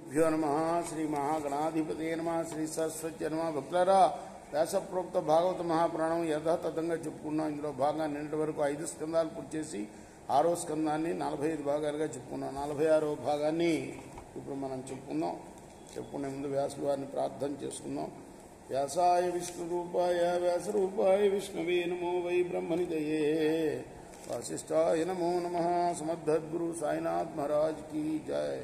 గురుభ్యో నమః. శ్రీ మహాగణాధిపతే నమః. శ్రీ సరస్వతి నమః. భక్తులారా, వ్యాసప్రోక్త భాగవత మహాపురాణం యథాతథంగా చెప్పుకున్నాం. ఇందులో భాగంగా నిన్నటి వరకు 5 స్కందాలు పూర్తి చేసి 6వ స్కందాన్ని 45 భాగాలుగా చెప్పుకున్నాం. 46వ భాగాన్ని ఇప్పుడు మనం చెప్పుకునే ముందు వ్యాసుల వారిని ప్రార్థన చేసుకుందాం. వ్యాసాయ విష్ణురూపాయ వ్యాసరూపాయ విష్ణవే నమో వై బ్రహ్మనిదయే వాసిష్ఠాయ నమో నమః. సమర్థద్గురు సాయినాథ్ మహారాజ్ కీ జయ.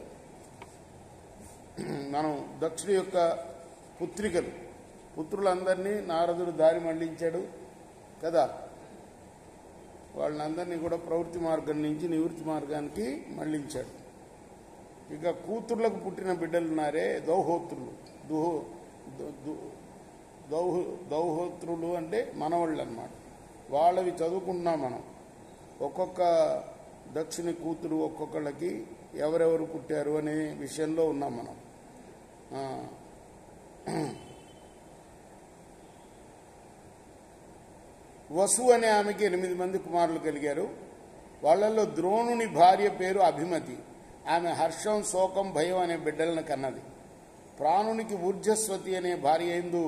మనం దక్షుడి యొక్క పుత్రులందరినీ నారదుడు దారి మళ్లించాడు కదా. వాళ్ళందరినీ కూడా ప్రవృత్తి మార్గం నుంచి నివృత్తి మార్గానికి మళ్లించాడు. ఇక కూతుర్లకు పుట్టిన బిడ్డలున్నారే దౌహోత్రులు. దౌహోత్రులు అంటే మనవాళ్ళు అన్నమాట. వాళ్ళవి చదువుకుంటున్నాం మనం. ఒక్కొక్క దక్షిణ కూతురు ఒక్కొక్కళ్ళకి ఎవరెవరు పుట్టారు అనే విషయంలో ఉన్నాం మనం. వసు అనే ఆమెకి 8 మంది కుమారులు కలిగారు. వాళ్ళల్లో ద్రోణుని భార్య పేరు అభిమతి. ఆమె హర్షం, శోకం, భయం అనే బిడ్డలను కన్నది. ప్రాణునికి ఊర్జస్వతి అనే భార్య యందు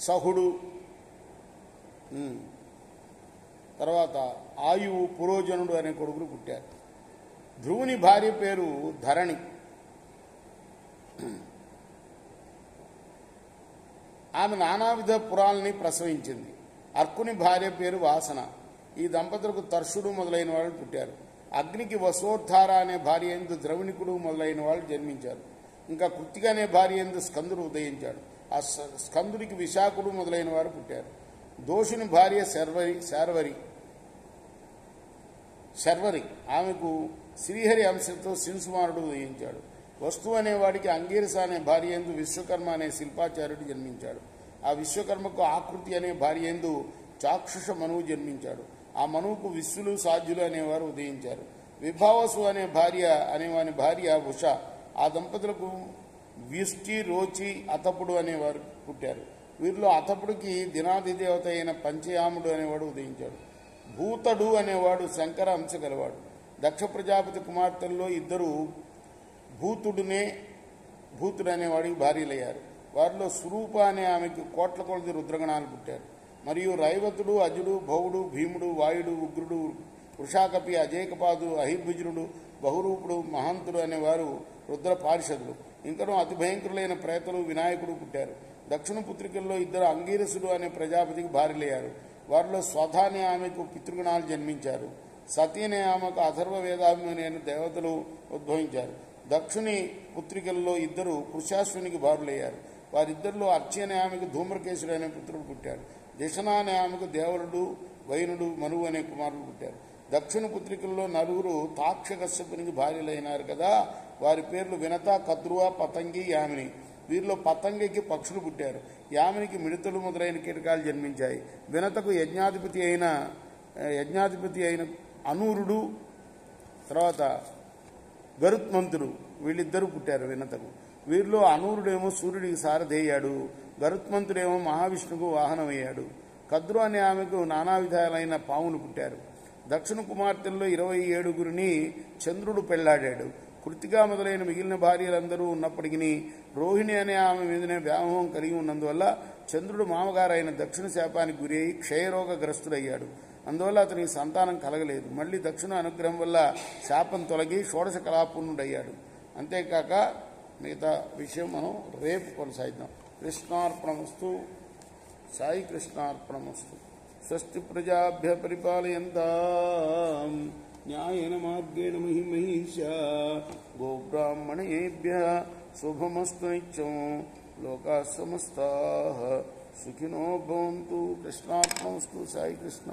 సహుడు, తర్వాత ఆయువు, పురోజనుడు అనే కొడుకులు పుట్టారు. ధ్రువుని భార్య పేరు ధరణి. ఆమె నానావిధ పురాల్ని ప్రసవించింది. అర్కుని భార్య పేరు వాసన. ఈ దంపతులకు తర్షుడు మొదలైన వాళ్ళు పుట్టారు. అగ్నికి వసోద్ధార అనే భార్య యందు ద్రవిణికుడు మొదలైన వాళ్ళు జన్మించారు. ఇంకా కృత్తిక అనే భార్య యందు స్కందుడు ఉదయించాడు. ఆ స్కందుడికి విశాఖుడు మొదలైన వారు పుట్టారు. దోషుని భార్య శర్వరి. ఆమెకు శ్రీహరి అంశంతో శింసుమారుడు ఉదయించాడు. వస్తువు అనేవాడికి అంగీరస అనే భార్య యందు విశ్వకర్మ అనే శిల్పాచార్యుడు జన్మించాడు. ఆ విశ్వకర్మకు ఆకృతి అనే భార్య యందు చాక్షుష మనువు జన్మించాడు. ఆ మనువుకు విశ్వలు, సాధ్యులు అనేవారు ఉదయించారు. విభావసు అనేవాని భార్య ఉష. ఆ దంపతులకు వ్యుష్టి, రోచి, అతపుడు అనేవారు పుట్టారు. వీరిలో అతపుడికి దినాధిదేవత అయిన పంచయాముడు అనేవాడు ఉదయించాడు. భూతడు అనేవాడు శంకర అంశ గలవాడు. దక్ష ప్రజాపతి కుమార్తెల్లో 2 భూతుడు అనేవాడికి భార్యలయ్యారు. వారిలో స్వరూప అనే ఆమెకు కోట్ల కొలది రుద్రగణాలు పుట్టారు. మరియు రైవతుడు, అజుడు, భౌడు, భీముడు, వాయుడు, ఉగ్రుడు, వృషాకపి, అజేకపాదు, అహిర్భుజుడు, బహురూపుడు, మహంతుడు అనేవారు రుద్ర పారిషదులు. ఇంకనూ అతి భయంకరులైన ప్రేతలు, వినాయకుడు పుట్టారు. దక్షిణ పుత్రికల్లో 2 అంగీరసుడు అనే ప్రజాపతికి భార్యలయ్యారు. వారిలో స్వధ అనే ఆమెకు పితృగణాలు జన్మించారు. సతీ అనే ఆమెకు అథర్వ వేదాభిమని అయిన దేవతలు ఉద్భవించారు. దక్షుని పుత్రికల్లో 2 కృశాశ్వునికి భార్యలయ్యారు. వారిద్దరిలో అర్చి అనే ఆమెకు ధూమ్రకేశుడు అనే పుత్రుడు పుట్టాడు. దిశన అనే ఆమెకు దేవలుడు, వైనుడు, మనువు అనే కుమారుడు పుట్టారు. దక్షిణ పుత్రికల్లో 4 తాక్షకశ్యపునికి భార్యలైనారు కదా. వారి పేర్లు వినత, కద్రువ, పతంగి, యామిని. వీరిలో పతంగికి పక్షులు పుట్టారు. యామినికి మిడతలు మొదలైన కీటకాలు జన్మించాయి. వినతకు యజ్ఞాధిపతి అయిన అనూరుడు, తర్వాత గరుత్మంతుడు, వీళ్ళిద్దరూ పుట్టారు వినతకు. వీరిలో అనూరుడేమో సూర్యుడికి సారథేయాడు. గరుత్మంతుడేమో మహావిష్ణువుకు వాహనమయ్యాడు. కద్రు అనే ఆమెకు నానా విధాలైన పాములు పుట్టారు. దక్షిణ కుమార్తెల్లో 27 చంద్రుడు పెళ్లాడాడు. కృతిగా మొదలైన మిగిలిన భార్యలందరూ ఉన్నప్పటికీ రోహిణి అనే ఆమె మీదనే వ్యామోహం కలిగి ఉన్నందువల్ల చంద్రుడు మామగారైన దక్షిణ శాపానికి గురి అయి క్షయరోగగ్రస్తుడయ్యాడు. అందువల్ల అతనికి సంతానం కలగలేదు. మళ్లీ దక్షిణ అనుగ్రహం వల్ల శాపం తొలగి షోడశ కళాపూర్ణుడయ్యాడు. అంతేకాక మిగతా విషయం మనం రేపు కొనసాగిద్దాం. కృష్ణార్పణమస్తు. సాయి కృష్ణార్పణమస్తు. స్వస్తి ప్రజాభ్య పరిపాలయంతాం న్యాయేన మార్గేణ మహిమహీషా గోబ్రాహ్మణేభ్యః శుభమస్తు నిత్యం. లోకాః సమస్తాః సుఖినో భవంతు. కృష్ణార్పణమస్తు. సాయి కృష్ణ.